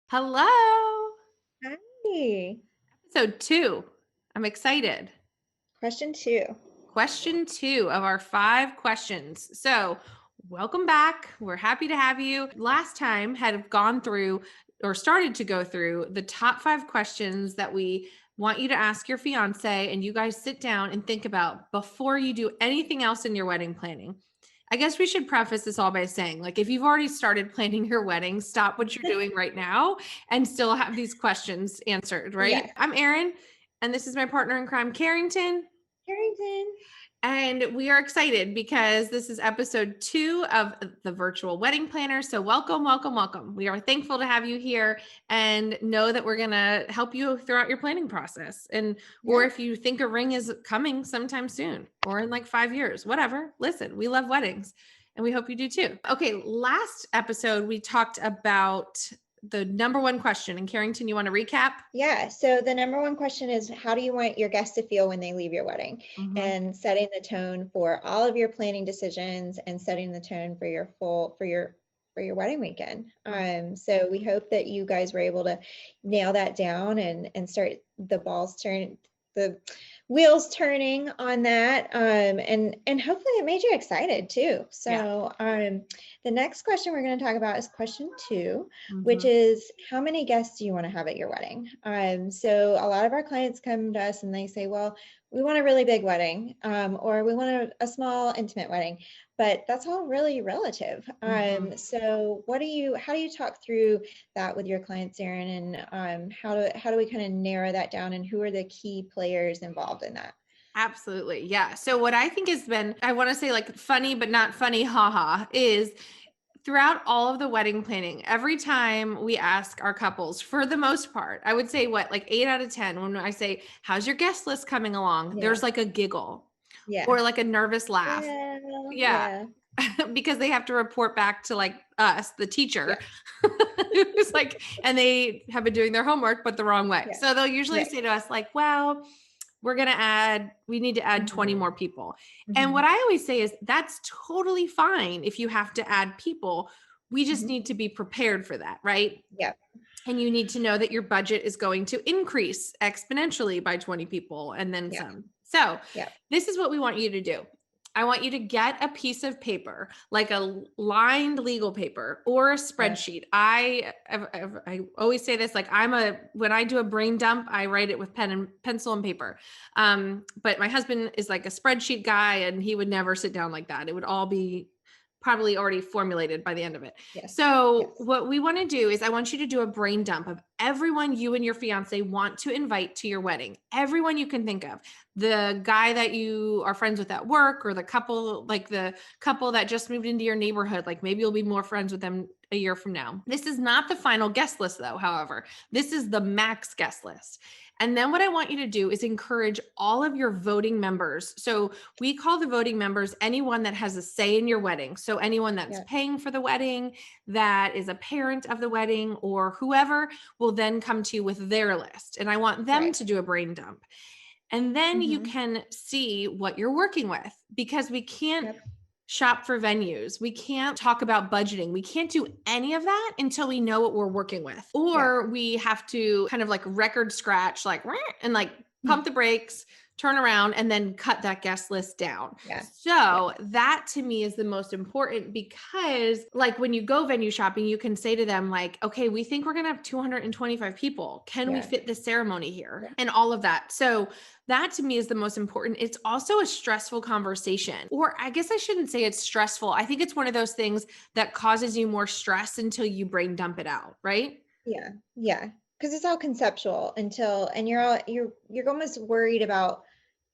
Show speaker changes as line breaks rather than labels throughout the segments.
Hello.
Hi.
Episode 2. I'm excited.
Question two.
Question 2 of our 5 questions. So, welcome back. We're happy to have you. Last time had gone through or started to go through the top 5 questions that we want you to ask your fiance, and you guys sit down and think about before you do anything else in your wedding planning. I guess we should preface this all by saying, like, if you've already started planning your wedding, stop what you're doing right now and still have these questions answered, right?
Yes.
I'm Erin, and this is my partner in crime, Carrington.
Carrington.
And we are excited because this is episode 2 of the virtual wedding planner. So, welcome, welcome, welcome. We are thankful to have you here and know that we're going to help you throughout your planning process. And, or
Yeah.
if you think a ring is coming sometime soon or in like 5 years, whatever, listen, we love weddings and we hope you do too. Okay, last episode, we talked about the number one question. And, Carrington, you want to recap?
Yeah. So the number one question is, how do you want your guests to feel when they leave your wedding?
Mm-hmm.
And setting the tone for all of your planning decisions and setting the tone for your wedding weekend. So we hope that you guys were able to nail that down and start the wheels turning on that. And hopefully it made you excited too.
Yeah.
So the next question we're going to talk about is question 2, which
Mm-hmm.
is, how many guests do you want to have at your wedding? So a lot of our clients come to us and they say, well, we want a really big wedding, or we want a small intimate wedding, but that's all really relative.
Mm-hmm.
So how do you talk through that with your clients, Erin, and how do we kind of narrow that down, and who are the key players involved in that?
Absolutely. Yeah. So what I think has been, I want to say like funny, but not funny, haha, is throughout all of the wedding planning, every time we ask our couples, for the most part, I would say what, like 8 out of 10, when I say, how's your guest list coming along?
Yeah.
There's like a giggle
Yeah.
or like a nervous laugh.
Well,
Yeah.
yeah.
Because they have to report back to like us, the
Yeah.
teacher, who's like, and they have been doing their homework, but the wrong way.
Yeah.
So they'll usually
Right.
say to us, like, well, we need to add 20
Mhm.
more people. And what
Mhm.
I always say is that's totally fine if you have to add people. We just
Mhm.
need to be prepared for that, right?
Yeah.
And you need to know that your budget is going to increase exponentially by 20 people and then
Yeah.
some. So,
Yeah.
this is what we want you to do. I want you to get a piece of paper, like a lined legal paper or a
Yeah.
spreadsheet. I always say this, like when I do a brain dump, I write it with pen and pencil and paper. But my husband is like a spreadsheet guy, and he would never sit down like that. It would all be probably already formulated by the end of it.
Yes.
So,
Yes.
what we want to do is I want you to do a brain dump of everyone you and your fiance want to invite to your wedding. Everyone you can think of. The guy that you are friends with at work, or the couple that just moved into your neighborhood, like maybe you'll be more friends with them a year from now. This is not the final guest list though, however. This is the max guest list. And then what I want you to do is encourage all of your voting members. So we call the voting members anyone that has a say in your wedding. So anyone that's
Yeah.
paying for the wedding, that is a parent of the wedding, or whoever will then come to you with their list. And I want them
Right.
to do a brain dump. And then you
Mhm.
can see what you're working with, because we can't
Yep.
shop for venues. We can't talk about budgeting. We can't do any of that until we know what we're working with.
Yeah.
Or we have to kind of like record scratch, like, and like pump the brakes, turn around, and then cut that guest list down.
Yeah. Yeah.
So that to me is the most important, because like when you go venue shopping, you can say to them like, okay, we think we're going to have 225 people. Can we
Yeah.
fit this ceremony here?
Yeah.
And all of that. So that to me is the most important. It's also a stressful conversation. Or I guess I shouldn't say it's stressful. I think it's one of those things that causes you more stress until you brain dump it out, right?
Yeah. Yeah. Because it's all conceptual and you're almost worried about,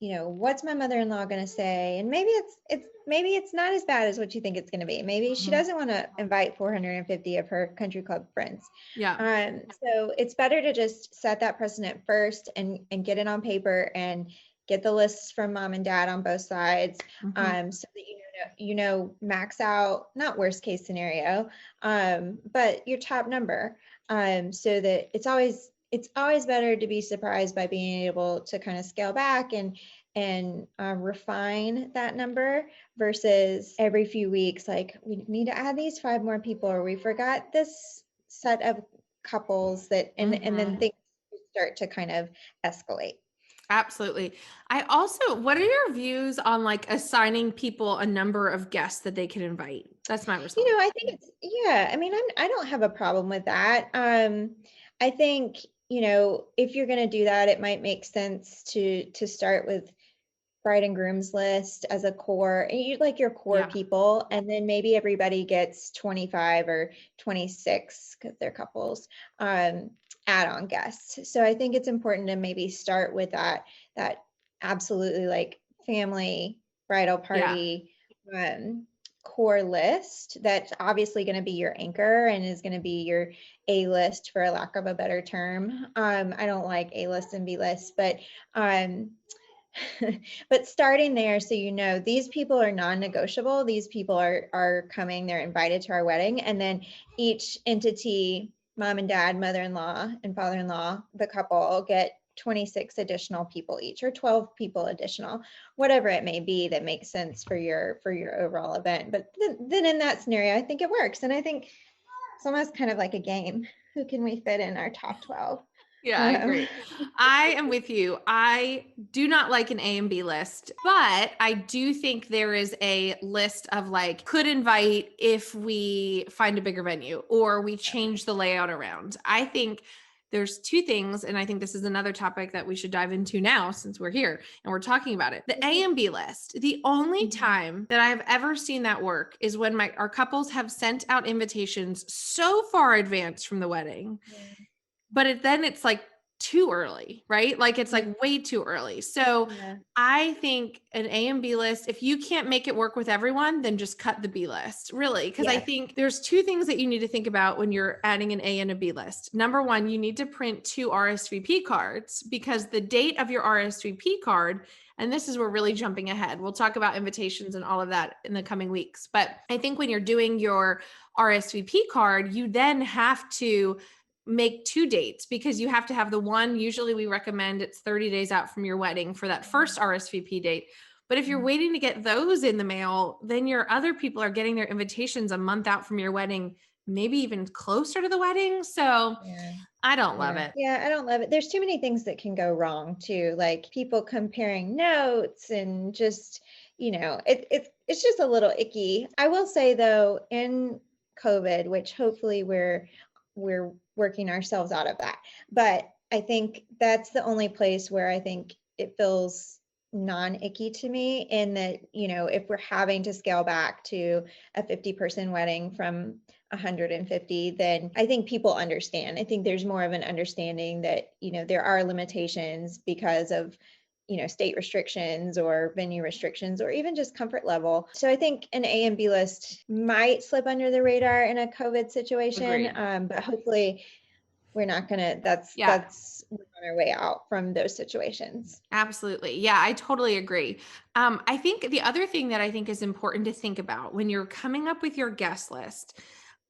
what's my mother-in-law going to say? And maybe it's not as bad as what you think it's going to be. Maybe she
Mhm.
doesn't want to invite 450 of her country club friends.
Yeah.
So it's better to just set that precedent first and get it on paper and get the lists from mom and dad on both sides,
Mhm.
so that max out, not worst case scenario, but your top number, so that it's always better to be surprised by being able to kind of scale back and refine that number, versus every few weeks, like, we need to add these 5 more people, or we forgot this set of couples that, and then
Mhm.
things start to kind of escalate.
Absolutely. I also, what are your views on like assigning people a number of guests that they can invite? That's my response.
I think it's, yeah, I mean, I don't have a problem with that. I think, if you're going to do that, it might make sense to start with bride and groom's list as a core, and you like your core
Yeah.
people, and then maybe everybody gets 25 or 26 because they're couples, add-on guests. So I think it's important to maybe start with that absolutely like family bridal
Yeah.
party, um, core list that's obviously going to be your anchor and is going to be your A list, for a lack of a better term. I don't like A list and B list, but um, but starting there, so these people are non-negotiable. These people are coming, they're invited to our wedding, and then each entity, mom and dad, mother-in-law and father-in-law, the couple get 26 additional people each, or 12 people additional, whatever it may be that makes sense for your overall event. But then in that scenario, I think it works. And I think it's almost kind of like a game. Who can we fit in our top 12?
Yeah, I
Um,
agree. I am with you. I do not like an A and B list, but I do think there is a list of like could invite if we find a bigger venue or we change the layout around. I think there's two things, and I think this is another topic that we should dive into now since we're here and we're talking about it. The A and B list. The only time that I've ever seen that work is when our couples have sent out invitations so far advanced from the wedding, but then it's like too early, right? Like it's like way too early. So
yeah,
I think an A and B list, if you can't make it work with everyone, then just cut the B list, really. Because I
yeah,
think there's two things that you need to think about when you're adding an A and a B list. Number one, you need to print 2 RSVP cards, because the date of your RSVP card, and this is we're really jumping ahead. We'll talk about invitations and all of that in the coming weeks. But I think when you're doing your RSVP card, you then have to make 2 dates, because you have to have the one, usually we recommend it's 30 days out from your wedding for that first RSVP date. But if you're waiting to get those in the mail, then your other people are getting their invitations a month out from your wedding, maybe even closer to the wedding. So
yeah.
I don't love
Yeah.
it.
Yeah, I don't love it. There's too many things that can go wrong too, like people comparing notes and just, it's just a little icky. I will say though, in COVID, which hopefully we're working ourselves out of that, but I think that's the only place where I think it feels non-icky to me, in that, if we're having to scale back to a 50-person wedding from 150, then I think people understand. I think there's more of an understanding that, there are limitations because of, state restrictions or venue restrictions or even just comfort level. So I think an A and B list might slip under the radar in a COVID situation,
Agreed.
but hopefully we're not gonna,
Yeah,
we're on our way out from those situations.
absolutely. Yeah, I totally agree. I think the other thing that I think is important to think about when you're coming up with your guest list,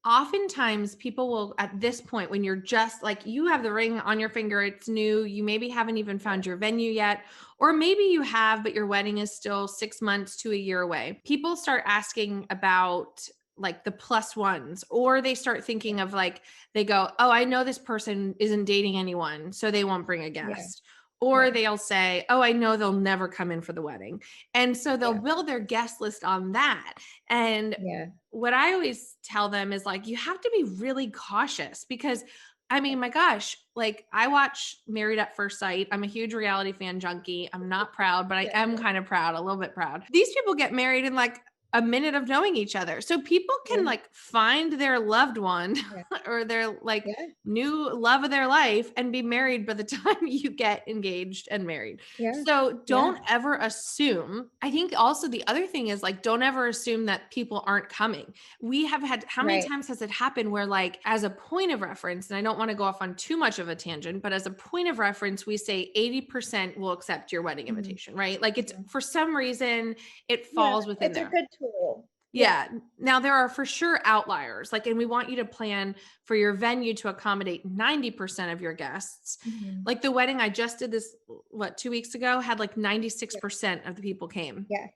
oftentimes people will, at this point, when you're just like, you have the ring on your finger, it's new, you maybe haven't even found your venue yet, or maybe you have, but your wedding is still 6 months to a year away. People start asking about like the plus ones, or they start thinking of like, they go, oh, I know this person isn't dating anyone, so they won't bring a
Yeah,
guest. Or
yeah,
they'll say, oh, I know they'll never come in for the wedding. And so they'll
yeah,
build their guest list on that. And
yeah,
what I always tell them is like, you have to be really cautious, because I mean, my gosh, like I watch Married at First Sight. I'm a huge reality fan junkie. I'm not proud, but I
yeah,
am kind of proud, a little bit proud. These people get married in like a minute of knowing each other. So people can
yeah,
like find their loved one
yeah,
or their like
yeah,
new love of their life and be married by the time you get engaged and married.
yeah,
So
yeah,
don't ever assume. I think also the other thing is like, don't ever assume that people aren't coming. We have had, how many
right.
times has it happened where, like, as a point of reference, and I don't want to go off on too much of a tangent, but as a point of reference, we say 80% will accept your wedding
Mhm,
invitation, right? Like it's
mhm.
for some reason it
Yeah,
falls within
it's a
there.
good tool. Yeah.
Yeah. Now there are for sure outliers. Like, and we want you to plan for your venue to accommodate 90% of your guests.
Mhm.
Like the wedding I just did this, what, 2 weeks ago, had like
Yeah,
96% of the people came.
yeah,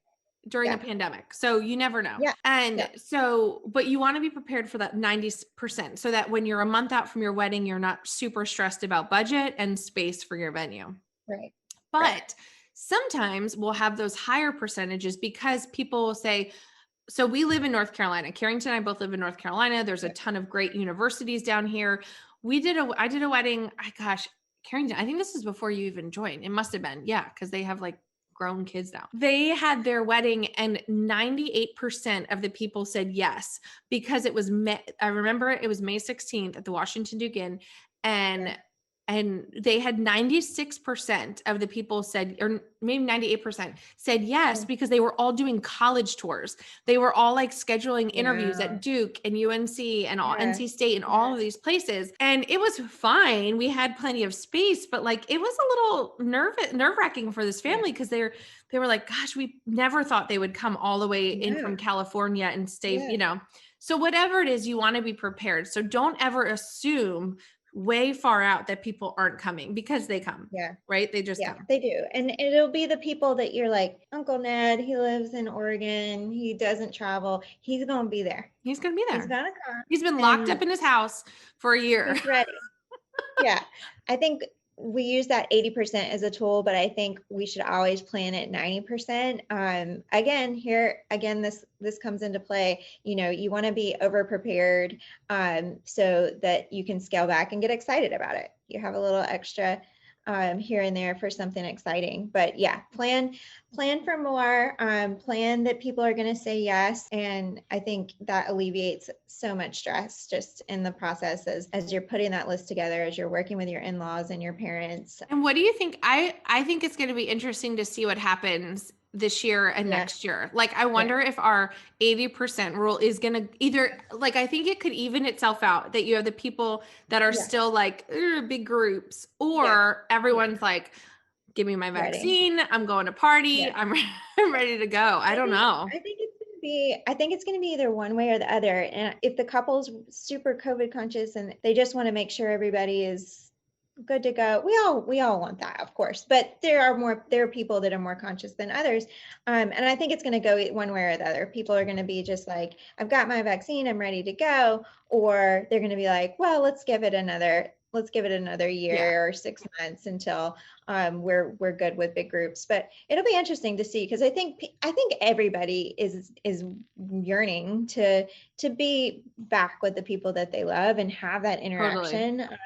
during a
Yeah.
pandemic. So you never know.
Yeah.
And
Yeah.
so, but you want to be prepared for that 90% so that when you're a month out from your wedding, you're not super stressed about budget and space for your venue.
Right. Right.
But sometimes we'll have those higher percentages because people will say, so we live in North Carolina. Carrington and I both live in North Carolina. There's a
Yeah.
ton of great universities down here. I did a wedding. Gosh, Carrington, I think this is before you even joined. It must have been. Yeah. Cause they have like grown kids now. They had their wedding and 98% of the people said yes, because it was I remember it was May 16th at the Washington Dugan, and
Yeah.
and they had 96% of the people said, or maybe 98% said yes,
Mm.
because they were all doing college tours. They were all like scheduling interviews
Wow.
at Duke and UNC and all
Yeah.
NC State and
Yeah.
all of these places. And it was fine. We had plenty of space, but like it was a little nerve-wracking for this
Yeah.
family, because they were like, gosh, we never thought they would come all the way in
Yeah.
from California and stay,
Yeah.
So whatever it is, you want to be prepared. So don't ever assume way far out that people aren't coming, because they come,
Yeah.
right? They just
Yeah,
come.
they do. And it'll be the people that you're like, Uncle Ned, he lives in Oregon, he doesn't travel. He's gonna be there.
He's going to be
He's
there.
gonna come
He's been locked up
and
in his house for a year.
he's ready. Yeah. I think we use that 80% as a tool, but I think we should always plan at 90%. Again, this comes into play. You want to be over prepared, so that you can scale back and get excited about it. You have a little extra here and there for something exciting. But yeah, plan for more, plan that people are going to say yes. And I think that alleviates so much stress just in the process as you're putting that list together, as you're working with your in-laws and your parents.
And what do you think? I think it's going to be interesting to see what happens this year and
Yeah.
next year. Like, I wonder if our 80% rule is going to either, like, I think it could even itself out that you have the people that are
Yeah.
still like big groups, or everyone's like, give me my
Ready.
vaccine. I'm going to party.
Yeah.
I'm ready to go. I don't know.
I think it's going to be either one way or the other. And if the couple's super COVID conscious and they just want to make sure everybody is good to go, we all want that, of course. But there are people that are more conscious than others, and I think it's going to go one way or the other. People are going to be just like, I've got my vaccine, I'm ready to go, or they're going to be like, well, let's give it another year or 6 months until we're good with big groups. But it'll be interesting to see, because I think everybody is yearning to be back with the people that they love and have that interaction.
Totally.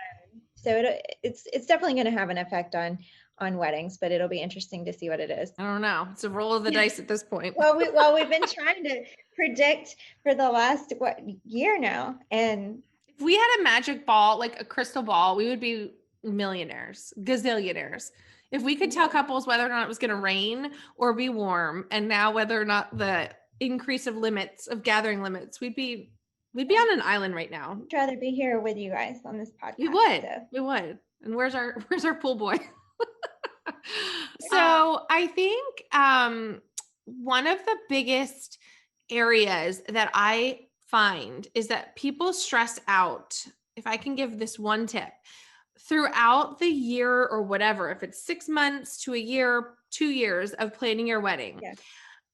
So it's definitely going to have an effect on weddings, but it'll be interesting to see what it is.
I don't know. It's a roll of the dice at this point.
Well, we've been trying to predict for the last year now, and
if we had a magic ball, like a crystal ball, we would be millionaires, gazillionaires. If we could tell couples whether or not it was going to rain or be warm, and now whether or not the increase of gathering limits, we'd be on an island right now.
I'd rather be here with you guys on this podcast.
We would. And where's our pool boy? So I think one of the biggest areas that I find is that people stress out. If I can give this one tip, throughout the year or whatever, if it's 6 months to a year, 2 years of planning your wedding,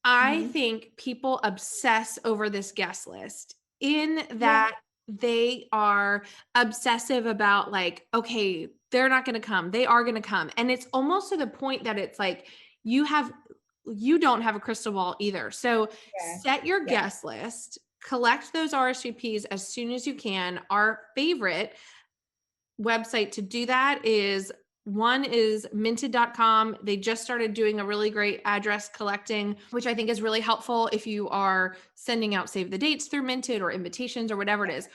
I think people obsess over this guest list, in that they are obsessive about like, okay, they're not going to come. They are going to come. And it's almost to the point that it's like, you don't have a crystal ball either. So set your guest list, collect those RSVPs as soon as you can. Our favorite website to do that is minted.com. They just started doing a really great address collecting, which I think is really helpful if you are sending out save the dates through Minted or invitations or whatever it is.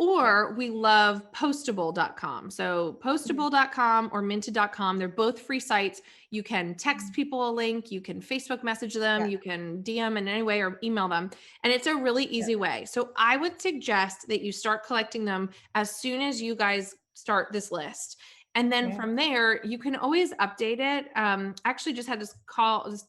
Or we love postable.com. So postable.com or minted.com, they're both free sites. You can text people a link, you can Facebook message them, you can DM in any way or email them. And it's a really easy way. So I would suggest that you start collecting them as soon as you guys start this list. And then from there, you can always update it. Actually just had this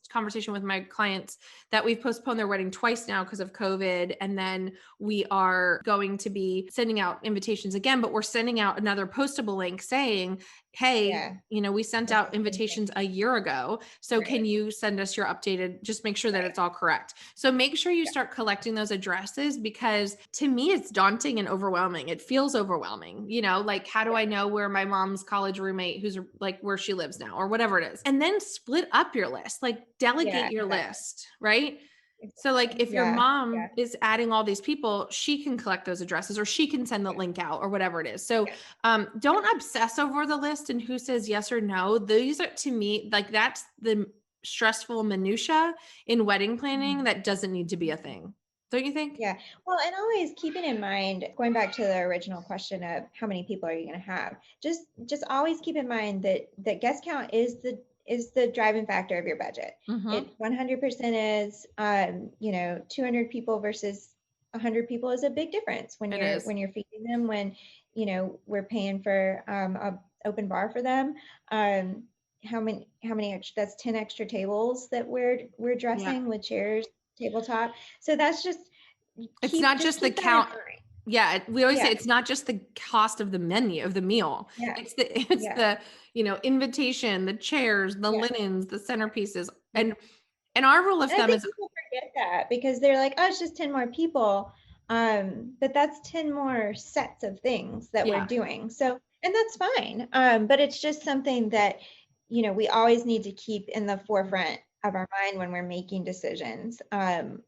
conversation with my clients that we've postponed their wedding twice now because of COVID. And then we are going to be sending out invitations again, but we're sending out another postable link saying, hey,
Yeah.
we sent
That's
out
the same thing.
invitations a year ago. So can
Right.
you send us your updated, just make sure that
Right.
it's all correct. So make sure you
Yeah.
start collecting those addresses, because to me, it's daunting and overwhelming. It feels overwhelming, like, how do
Yeah.
I know where my mom's college roommate, who's like where she lives now or whatever it is? And then split up your list, like
Yeah.
delegate your
Exactly.
list, right? So like
Exactly.
if your
Yeah. Yeah.
mom is adding all these people, she can collect those addresses, or she can send the
Yeah.
link out, or whatever it is. So
Yeah.
don't obsess over the list and who says yes or no. These are, to me, like, that's the stressful minutia in wedding planning
Mhm.
that doesn't need to be a thing. Don't you think?
Yeah. Well, and always keeping in mind, going back to the original question of how many people are you going to have, just always keep in mind that guest count is the driving factor of your budget.
Mm-hmm.
It 100% is, 200 people versus 100 people is a big difference when
It
you're
is.
when you're feeding them, when we're paying for a open bar for them. How many extra, that's 10 extra tables that we're
Yeah.
dressing with chairs, tabletop. So that's just
It's not
just
just the
keep that in
count.
mind.
Yeah, we always say
Yeah,
it's not just the cost of the menu of the meal.
yeah,
It's
yeah,
the, invitation, the chairs, the
yeah,
linens, the centerpieces.
yeah.
And our rule of
And I
thumb
think
is,
people forget that because they're like, oh, it's just 10 more people. But that's 10 more sets of things that we're
yeah,
doing. So, and that's fine. But it's just something that, we always need to keep in the forefront of our mind when we're making decisions, on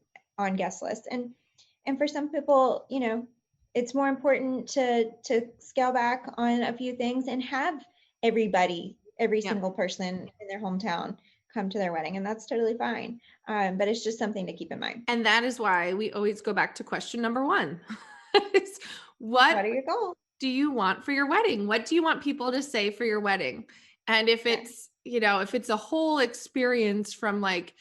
guest lists. And for some people, it's more important to scale back on a few things and have every
yeah.
single person in their hometown come to their wedding, and that's totally fine. But it's just something to keep in mind.
And that is why we always go back to question number one. It's, what
What are your goals?
do you want for your wedding? What do you want people to say for your wedding? And if
Yeah,
it's a whole experience from, like,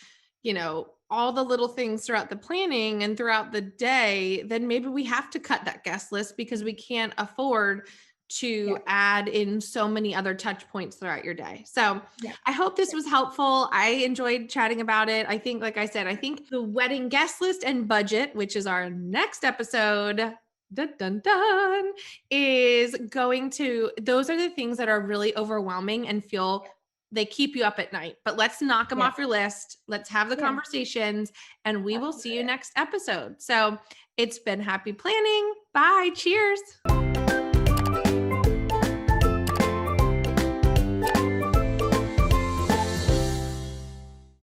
all the little things throughout the planning and throughout the day, then maybe we have to cut that guest list because we can't afford to
yeah,
add in so many other touch points throughout your day. So
yeah,
I hope this
yeah.
was helpful. I enjoyed chatting about it. I think, like I said, I think the wedding guest list and budget, which is our next episode, dun dun dun, is going to, those are the things that are really overwhelming and they keep you up at night. But let's knock them
Yeah,
off your list. Let's have the
yeah,
conversations, and we will see you
absolutely.
next episode. So it's been happy planning. Bye. Cheers.